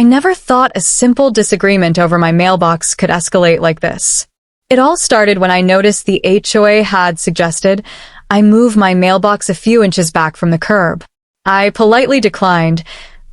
I never thought a simple disagreement over my mailbox could escalate like this. It all started when I noticed the HOA had suggested I move my mailbox a few inches back from the curb. I politely declined,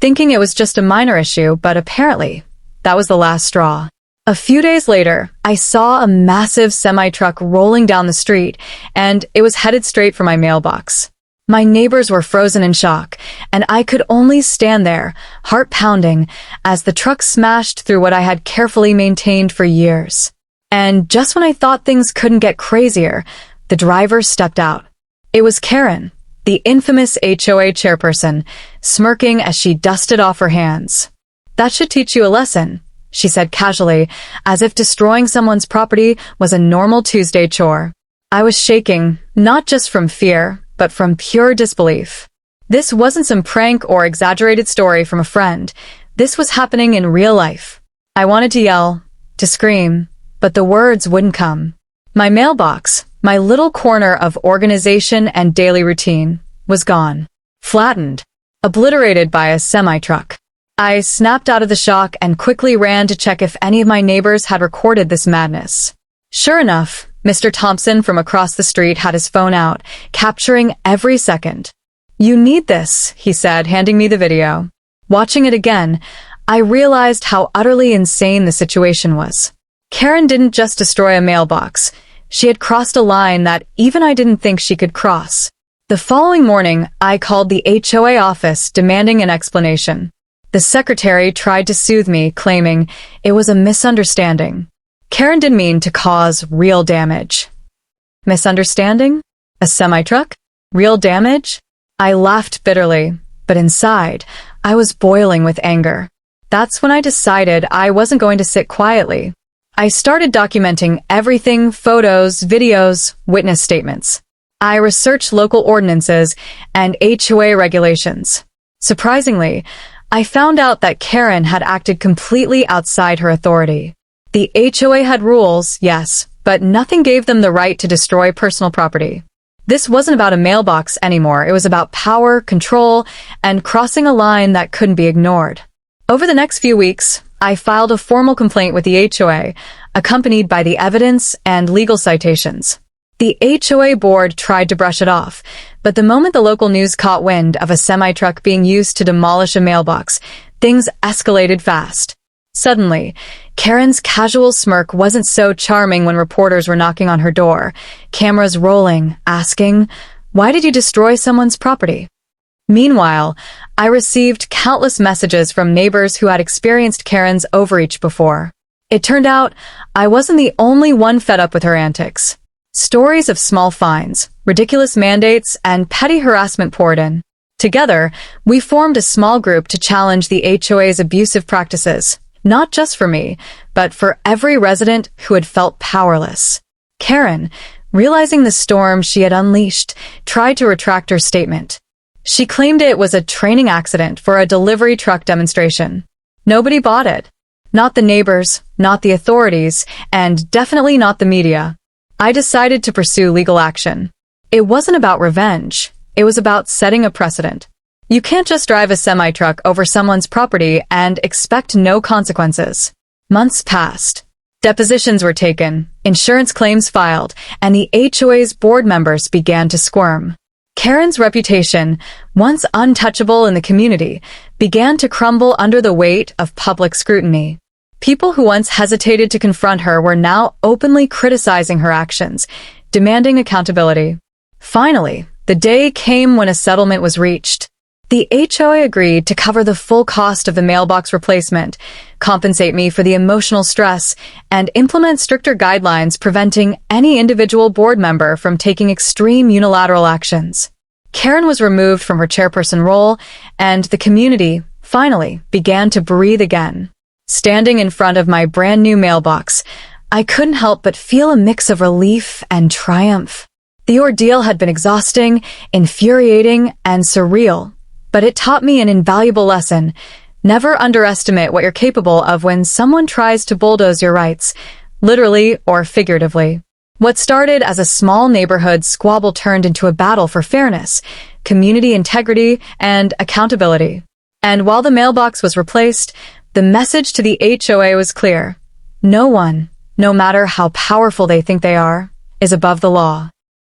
thinking it was just a minor issue, but apparently, that was the last straw. A few days later, I saw a massive semi-truck rolling down the street, and it was headed straight for my mailbox. My neighbors were frozen in shock, and I could only stand there, heart pounding, as the truck smashed through what I had carefully maintained for years. And just when I thought things couldn't get crazier, the driver stepped out. It was Karen, the infamous HOA chairperson, smirking as she dusted off her hands. "That should teach you a lesson," she said casually, as if destroying someone's property was a normal Tuesday chore. I was shaking, not just from fear, but from pure disbelief. This wasn't some prank or exaggerated story from a friend. This was happening in real life. I wanted to yell, to scream, but the words wouldn't come. My mailbox, my little corner of organization and daily routine, was gone. Flattened. Obliterated by a semi-truck. I snapped out of the shock and quickly ran to check if any of my neighbors had recorded this madness. Sure enough, Mr. Thompson from across the street had his phone out, capturing every second. "You need this," he said, handing me the video. Watching it again, I realized how utterly insane the situation was. Karen didn't just destroy a mailbox. She had crossed a line that even I didn't think she could cross. The following morning, I called the HOA office demanding an explanation. The secretary tried to soothe me, claiming it was a misunderstanding. Karen didn't mean to cause real damage. Misunderstanding? A semi-truck? Real damage? I laughed bitterly, but inside, I was boiling with anger. That's when I decided I wasn't going to sit quietly. I started documenting everything: photos, videos, witness statements. I researched local ordinances and HOA regulations. Surprisingly, I found out that Karen had acted completely outside her authority. The HOA had rules, yes, but nothing gave them the right to destroy personal property. This wasn't about a mailbox anymore. It was about power, control, and crossing a line that couldn't be ignored. Over the next few weeks, I filed a formal complaint with the HOA, accompanied by the evidence and legal citations. The HOA board tried to brush it off, but the moment the local news caught wind of a semi-truck being used to demolish a mailbox, things escalated fast. Suddenly, Karen's casual smirk wasn't so charming when reporters were knocking on her door, cameras rolling, asking, "Why did you destroy someone's property?" Meanwhile, I received countless messages from neighbors who had experienced Karen's overreach before. It turned out I wasn't the only one fed up with her antics. Stories of small fines, ridiculous mandates, and petty harassment poured in. Together, we formed a small group to challenge the HOA's abusive practices, not just for me, but for every resident who had felt powerless. Karen, realizing the storm she had unleashed, tried to retract her statement. She claimed it was a training accident for a delivery truck demonstration. Nobody bought it. Not the neighbors, not the authorities, and definitely not the media. I decided to pursue legal action. It wasn't about revenge. It was about setting a precedent. You can't just drive a semi-truck over someone's property and expect no consequences. Months passed. Depositions were taken, insurance claims filed, and the HOA's board members began to squirm. Karen's reputation, once untouchable in the community, began to crumble under the weight of public scrutiny. People who once hesitated to confront her were now openly criticizing her actions, demanding accountability. Finally, the day came when a settlement was reached. The HOA agreed to cover the full cost of the mailbox replacement, compensate me for the emotional stress, and implement stricter guidelines preventing any individual board member from taking extreme unilateral actions. Karen was removed from her chairperson role, and the community, finally, began to breathe again. Standing in front of my brand new mailbox, I couldn't help but feel a mix of relief and triumph. The ordeal had been exhausting, infuriating, and surreal, but it taught me an invaluable lesson. Never underestimate what you're capable of when someone tries to bulldoze your rights, literally or figuratively. What started as a small neighborhood squabble turned into a battle for fairness, community integrity, and accountability. And while the mailbox was replaced, The message to the HOA was clear. No one, no matter how powerful they think they are, is above the law.